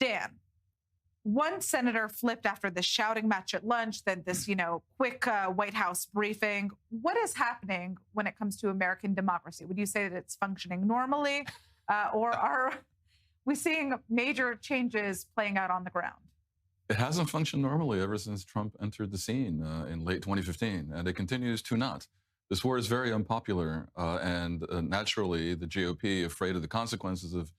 Dan, one senator flipped after the shouting match at lunch, then this, quick White House briefing. What is happening when it comes to American democracy? Would you say that it's functioning normally, or are we seeing major changes playing out on the ground? It hasn't functioned normally ever since Trump entered the scene in late 2015, and it continues to not. This war is very unpopular, and naturally, the GOP, afraid of the consequences of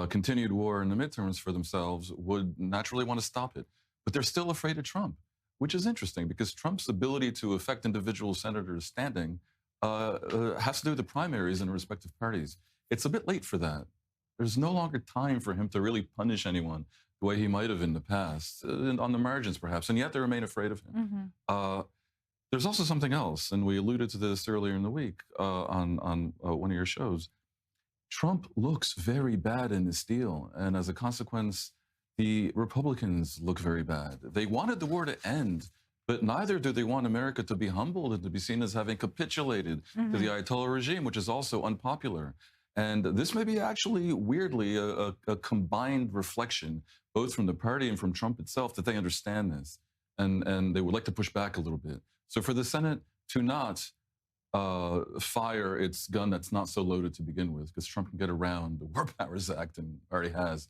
continued war in the midterms for themselves, would naturally want to stop it. But they're still afraid of Trump, which is interesting because Trump's ability to affect individual senators' standing has to do with the primaries in respective parties. It's a bit late for that. There's no longer time for him to really punish anyone the way he might have in the past, on the margins perhaps, and yet they remain afraid of him. Mm-hmm. There's also something else, and we alluded to this earlier in the week on one of your shows. Trump looks very bad in this deal, and as a consequence, the Republicans look very bad. They wanted the war to end, but neither do they want America to be humbled and to be seen as having capitulated to the Ayatollah regime, which is also unpopular. And this may be actually, weirdly, a combined reflection, both from the party and from Trump itself, that they understand this, and they would like to push back a little bit. So for the Senate to not fire its gun that's not so loaded to begin with, because Trump can get around the War Powers Act and already has,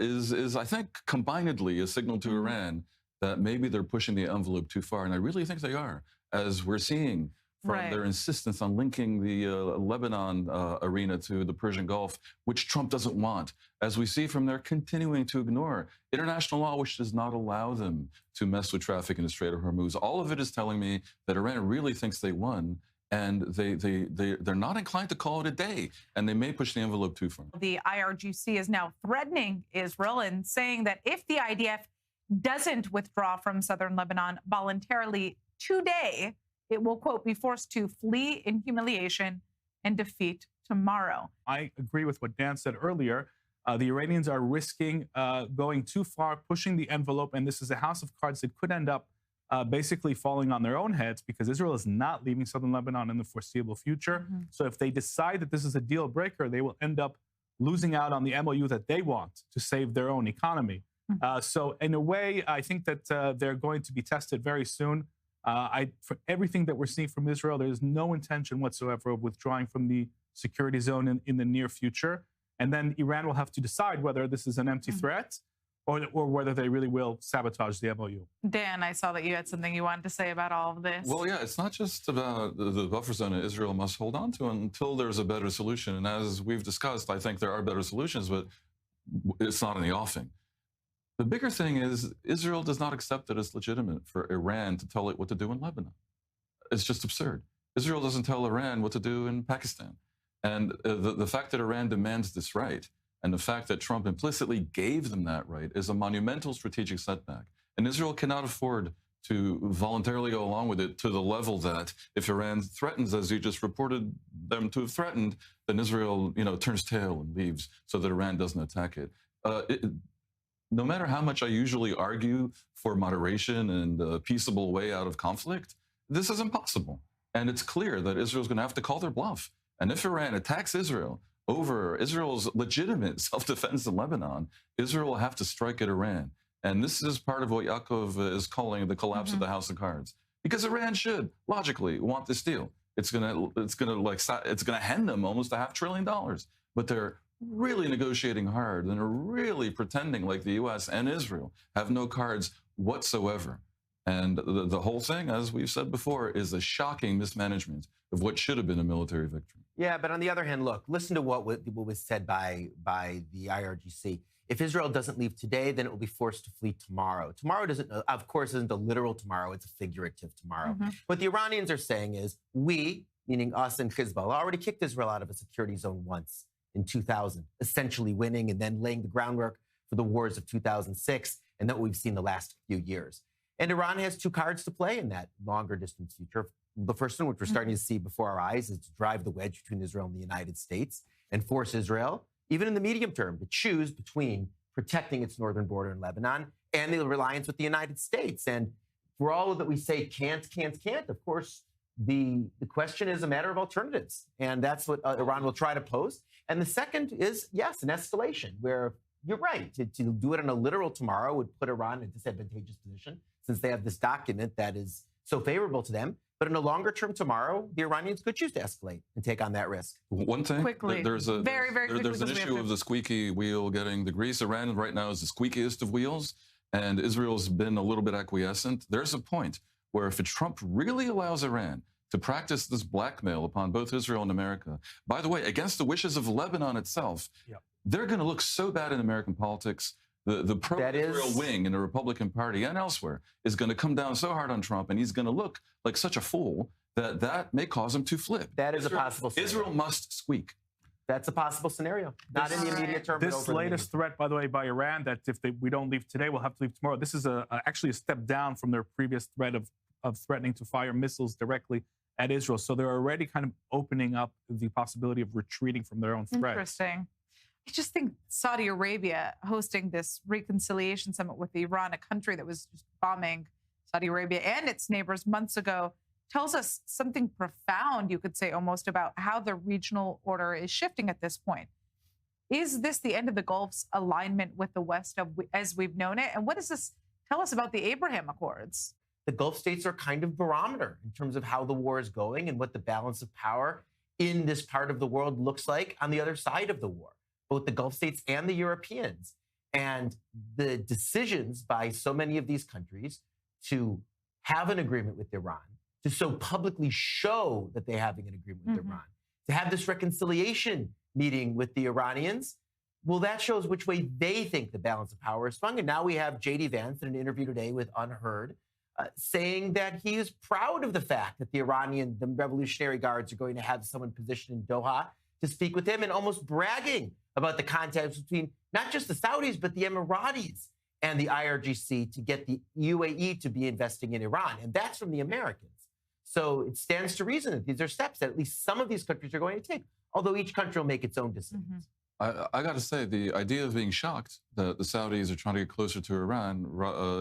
is I think, combinedly a signal to Iran that maybe they're pushing the envelope too far. And I really think they are, as we're seeing from their insistence on linking the Lebanon arena to the Persian Gulf, which Trump doesn't want, as we see from their continuing to ignore international law, which does not allow them to mess with traffic in the Strait of Hormuz. All of it is telling me that Iran really thinks they won, and they're not inclined to call it a day, and they may push the envelope too far. The IRGC is now threatening Israel and saying that if the IDF doesn't withdraw from southern Lebanon voluntarily today, it will, quote, be forced to flee in humiliation and defeat tomorrow. I agree with what Dan said earlier. The Iranians are risking going too far, pushing the envelope, and this is a house of cards that could end up basically falling on their own heads, because Israel is not leaving southern Lebanon in the foreseeable future. So if they decide that this is a deal breaker, they will end up losing out on the MOU that they want to save their own economy. So in a way, I think that they're going to be tested very soon. For everything that we're seeing from Israel, there's no intention whatsoever of withdrawing from the security zone in the near future. And then Iran will have to decide whether this is an empty threat or whether they really will sabotage the MOU. Dan, I saw that you had something you wanted to say about all of this. Well, yeah, it's not just about the buffer zone that Israel must hold on to until there's a better solution. And as we've discussed, I think there are better solutions, but it's not in the offing. The bigger thing is Israel does not accept that it's legitimate for Iran to tell it what to do in Lebanon. It's just absurd. Israel doesn't tell Iran what to do in Pakistan. And the fact that Iran demands this right, and the fact that Trump implicitly gave them that right, is a monumental strategic setback. And Israel cannot afford to voluntarily go along with it to the level that if Iran threatens, as you just reported them to have threatened, then Israel, turns tail and leaves so that Iran doesn't attack it. No matter how much I usually argue for moderation and a peaceable way out of conflict, this is impossible. And it's clear that Israel's going to have to call their bluff. And if Iran attacks Israel over Israel's legitimate self-defense in Lebanon, Israel will have to strike at Iran. And this is part of what Yaakov is calling the collapse of the House of Cards. Because Iran should, logically, want this deal. It's going to hand them almost $500 billion. But they're really negotiating hard, and are really pretending like the U.S. and Israel have no cards whatsoever. And the whole thing, as we've said before, is a shocking mismanagement of what should have been a military victory. Yeah, but on the other hand, look, listen to what was said by the IRGC. If Israel doesn't leave today, then it will be forced to flee tomorrow. Tomorrow of course, isn't a literal tomorrow. It's a figurative tomorrow. What the Iranians are saying is we, meaning us and Hezbollah, already kicked Israel out of a security zone once in 2000, essentially winning and then laying the groundwork for the wars of 2006 and that we've seen the last few years. And Iran has two cards to play in that longer distance future. The first one, which we're starting to see before our eyes, is to drive the wedge between Israel and the United States and force Israel, even in the medium term, to choose between protecting its northern border in Lebanon and the reliance with the United States. And for all that we say can't, of course, the question is a matter of alternatives. And that's what Iran will try to pose. And the second is, yes, an escalation, where you're right. To do it in a literal tomorrow would put Iran in a disadvantageous position since they have this document that is so favorable to them. But in a longer term tomorrow, the Iranians could choose to escalate and take on that risk. One thing, Quickly. there's an issue of the squeaky wheel getting the grease. Iran right now is the squeakiest of wheels, and Israel's been a little bit acquiescent. There's a point where if Trump really allows Iran to practice this blackmail upon both Israel and America, by the way, against the wishes of Lebanon itself, they're going to look so bad in American politics. The pro-Israel wing in the Republican Party and elsewhere is going to come down so hard on Trump, and he's going to look like such a fool that may cause him to flip. That is a possible scenario. Israel must squeak. That's a possible scenario. Not in the immediate term. This latest threat, by the way, by Iran, that if we don't leave today, we'll have to leave tomorrow. This is actually a step down from their previous threat of threatening to fire missiles directly at Israel. So they're already kind of opening up the possibility of retreating from their own threat. Interesting. I just think Saudi Arabia hosting this reconciliation summit with Iran, a country that was just bombing Saudi Arabia and its neighbors months ago, tells us something profound, you could say almost, about how the regional order is shifting at this point. Is this the end of the Gulf's alignment with the West as we've known it? And what does this tell us about the Abraham Accords? The Gulf states are kind of barometer in terms of how the war is going and what the balance of power in this part of the world looks like on the other side of the war, both the Gulf states and the Europeans. And the decisions by so many of these countries to have an agreement with Iran, to so publicly show that they're having an agreement with Iran, to have this reconciliation meeting with the Iranians, well, that shows which way they think the balance of power is swung. And now we have J.D. Vance in an interview today with Unheard saying that he is proud of the fact that the Revolutionary Guards are going to have someone positioned in Doha to speak with him, and almost bragging about the contacts between not just the Saudis, but the Emiratis and the IRGC to get the UAE to be investing in Iran. And that's from the Americans. So it stands to reason that these are steps that at least some of these countries are going to take, although each country will make its own decisions. I got to say, the idea of being shocked that the Saudis are trying to get closer to Iran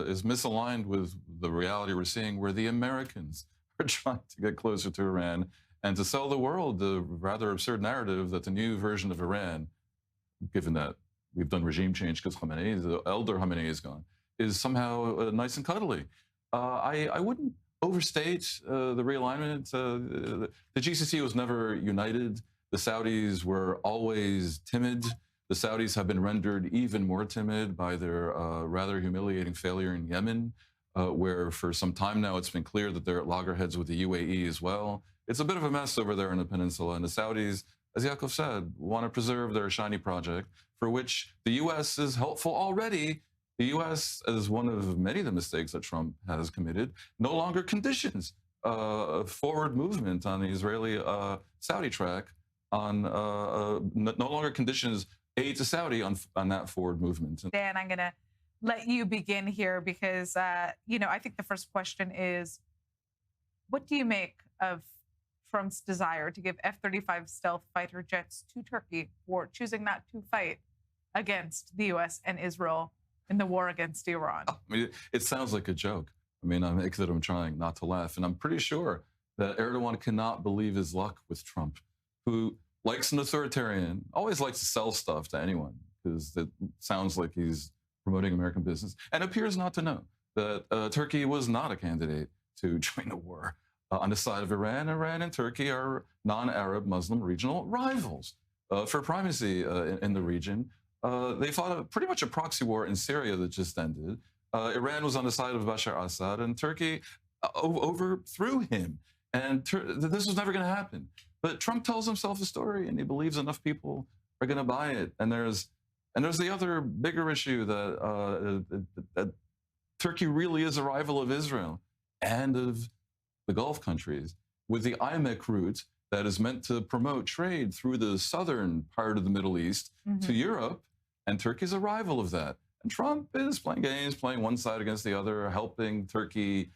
is misaligned with the reality we're seeing, where the Americans are trying to get closer to Iran and to sell the world the rather absurd narrative that the new version of Iran, given that we've done regime change because the elder Khamenei is gone, is somehow nice and cuddly. I wouldn't overstate the realignment. The GCC was never united. The Saudis were always timid. The Saudis have been rendered even more timid by their rather humiliating failure in Yemen, where for some time now it's been clear that they're at loggerheads with the UAE as well. It's a bit of a mess over there in the peninsula, and the Saudis, as Yaakov said, want to preserve their shiny project, for which the U.S. is helpful already. The U.S., as one of many of the mistakes that Trump has committed, no longer conditions forward movement on the Israeli-Saudi track, no longer conditions aid to Saudi on that forward movement. Dan, I'm going to let you begin here because, I think the first question is, what do you make of Trump's desire to give F-35 stealth fighter jets to Turkey for choosing not to fight against the U.S. and Israel in the war against Iran? I mean, it sounds like a joke. I mean, I'm trying not to laugh, and I'm pretty sure that Erdogan cannot believe his luck with Trump, who likes an authoritarian, always likes to sell stuff to anyone, because it sounds like he's promoting American business, and appears not to know that Turkey was not a candidate to join the war. On the side of Iran, Iran and Turkey are non-Arab Muslim regional rivals for primacy in the region. They fought pretty much a proxy war in Syria that just ended. Iran was on the side of Bashar Assad, and Turkey overthrew him. And this was never going to happen. But Trump tells himself a story, and he believes enough people are going to buy it. And there's the other bigger issue that Turkey really is a rival of Israel and of the Gulf countries, with the IMEC route that is meant to promote trade through the southern part of the Middle East to Europe, and Turkey's a rival of that. And Trump is playing games, playing one side against the other, helping Turkey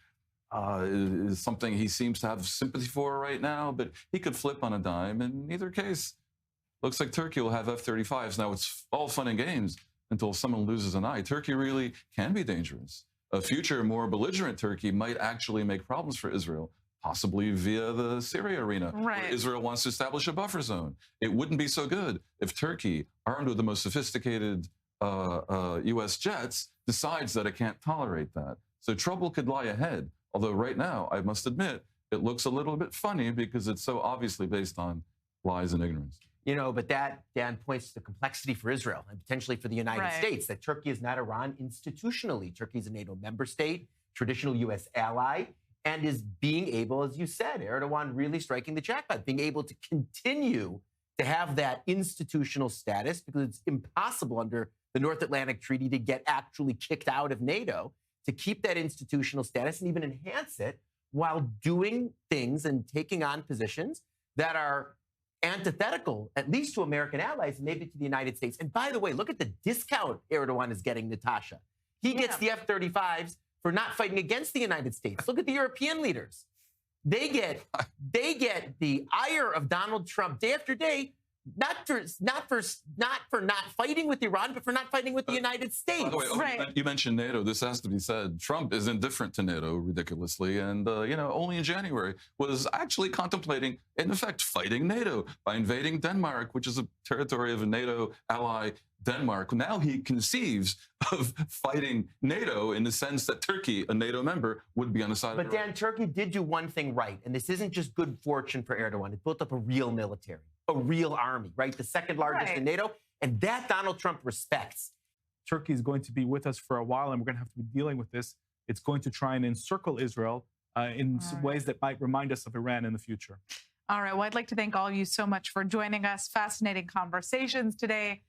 is something he seems to have sympathy for right now, but he could flip on a dime. In either case, looks like Turkey will have F-35s. Now, it's all fun and games until someone loses an eye. Turkey really can be dangerous. A future, more belligerent Turkey might actually make problems for Israel, possibly via the Syria arena, where Israel wants to establish a buffer zone. It wouldn't be so good if Turkey, armed with the most sophisticated U.S. jets, decides that it can't tolerate that. So trouble could lie ahead. Although right now, I must admit, it looks a little bit funny because it's so obviously based on lies and ignorance. You know, but that, Dan, points to the complexity for Israel and potentially for the United States, that Turkey is not Iran institutionally. Turkey is a NATO member state, traditional U.S. ally, and is being able, as you said, Erdogan really striking the jackpot, being able to continue to have that institutional status, because it's impossible under the North Atlantic Treaty to get actually kicked out of NATO, to keep that institutional status and even enhance it while doing things and taking on positions that are antithetical, at least to American allies, and maybe to the United States. And by the way, look at the discount Erdogan is getting, Natasha. He gets the F-35s for not fighting against the United States. Look at the European leaders. They get the ire of Donald Trump day after day, not for not fighting with Iran, but for not fighting with the United States. By the way, you mentioned NATO. This has to be said. Trump is indifferent to NATO, ridiculously, and only in January was actually contemplating, in effect, fighting NATO by invading Denmark, which is a territory of a NATO ally, Denmark. Now he conceives of fighting NATO in the sense that Turkey, a NATO member, would be on the side of Iran. But Dan, Turkey did do one thing right, and this isn't just good fortune for Erdogan. It built up a real military, a real army, right? The second largest in NATO, and that Donald Trump respects. Turkey is going to be with us for a while, and we're going to have to be dealing with this. It's going to try and encircle Israel in ways that might remind us of Iran in the future. All right. Well, I'd like to thank all of you so much for joining us. Fascinating conversations today.